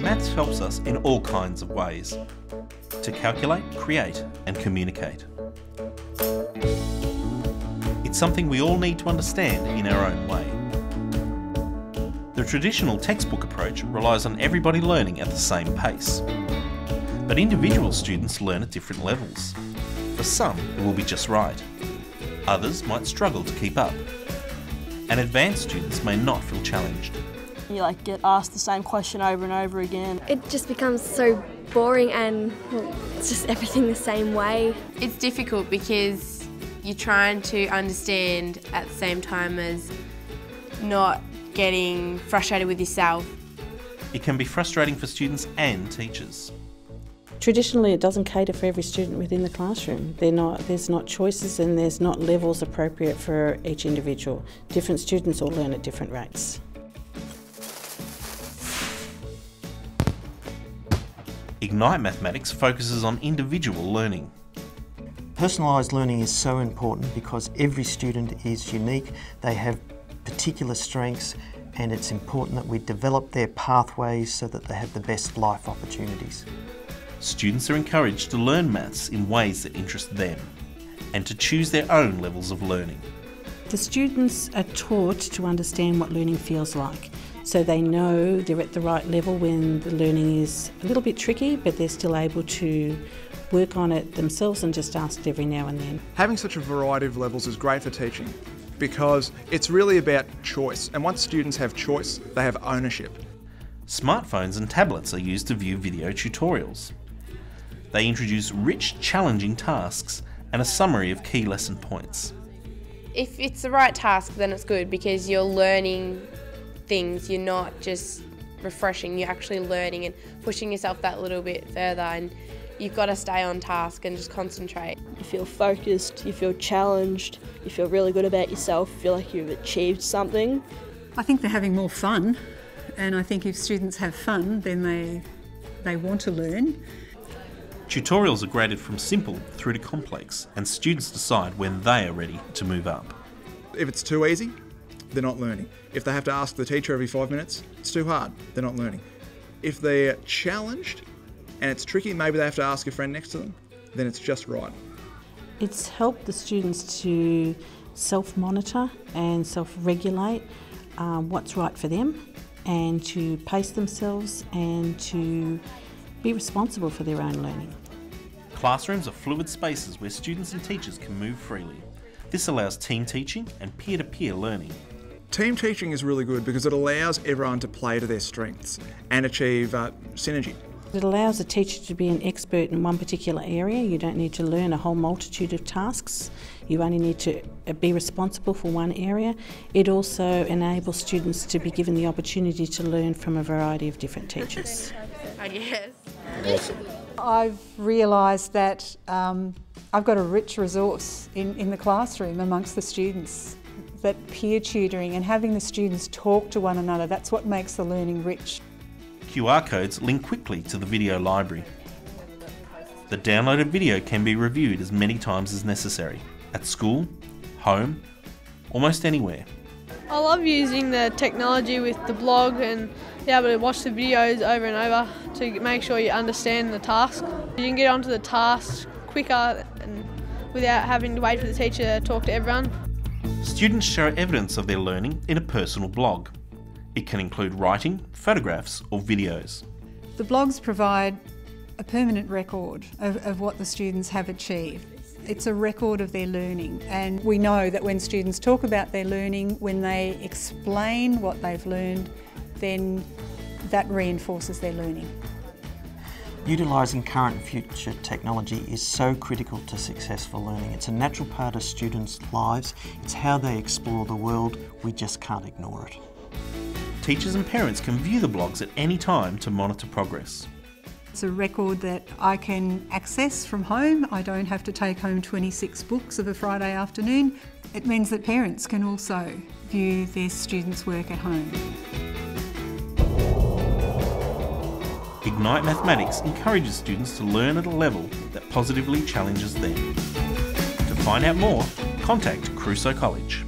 maths helps us in all kinds of ways to calculate, create and communicate. It's something we all need to understand in our own way. The traditional textbook approach relies on everybody learning at the same pace. But individual students learn at different levels. For some, it will be just right. Others might struggle to keep up. And advanced students may not feel challenged. You get asked the same question over and over again. It just becomes so boring and it's just everything the same way. It's difficult because you're trying to understand at the same time as not getting frustrated with yourself. It can be frustrating for students and teachers. Traditionally, it doesn't cater for every student within the classroom. There's not choices and there's not levels appropriate for each individual. Different students all learn at different rates. Ignite Mathematics focuses on individual learning. Personalised learning is so important because every student is unique, they have particular strengths, and it's important that we develop their pathways so that they have the best life opportunities. Students are encouraged to learn maths in ways that interest them and to choose their own levels of learning. The students are taught to understand what learning feels like, so they know they're at the right level when the learning is a little bit tricky, but they're still able to work on it themselves and just ask it every now and then. Having such a variety of levels is great for teaching because it's really about choice, and once students have choice, they have ownership. Smartphones and tablets are used to view video tutorials. They introduce rich, challenging tasks and a summary of key lesson points. If it's the right task, then it's good because you're learning things, you're not just refreshing, you're actually learning and pushing yourself that little bit further, and you've got to stay on task and just concentrate. You feel focused, you feel challenged, you feel really good about yourself, you feel like you've achieved something. I think they're having more fun, and I think if students have fun, then they want to learn. Tutorials are graded from simple through to complex, and students decide when they are ready to move up. If it's too easy, they're not learning. If they have to ask the teacher every 5 minutes, it's too hard, they're not learning. If they're challenged and it's tricky, maybe they have to ask a friend next to them, then it's just right. It's helped the students to self-monitor and self-regulate what's right for them and to pace themselves and to be responsible for their own learning. Classrooms are fluid spaces where students and teachers can move freely. This allows team teaching and peer-to-peer learning. Team teaching is really good because it allows everyone to play to their strengths and achieve synergy. It allows a teacher to be an expert in one particular area. You don't need to learn a whole multitude of tasks. You only need to be responsible for one area. It also enables students to be given the opportunity to learn from a variety of different teachers. Oh, yes. Awesome. I've realised that I've got a rich resource in the classroom amongst the students. That peer tutoring and having the students talk to one another, that's what makes the learning rich. QR codes link quickly to the video library. The downloaded video can be reviewed as many times as necessary, at school, home, almost anywhere. I love using the technology with the blog and be able to watch the videos over and over to make sure you understand the task. You can get onto the task quicker and without having to wait for the teacher to talk to everyone. Students show evidence of their learning in a personal blog. It can include writing, photographs or videos. The blogs provide a permanent record of what the students have achieved. It's a record of their learning, and we know that when students talk about their learning, when they explain what they've learned, then that reinforces their learning. Utilising current and future technology is so critical to successful learning. It's a natural part of students' lives. It's how they explore the world. We just can't ignore it. Teachers and parents can view the blogs at any time to monitor progress. It's a record that I can access from home. I don't have to take home 26 books of a Friday afternoon. It means that parents can also view their students' work at home. Ignite Mathematics encourages students to learn at a level that positively challenges them. To find out more, contact Crusoe College.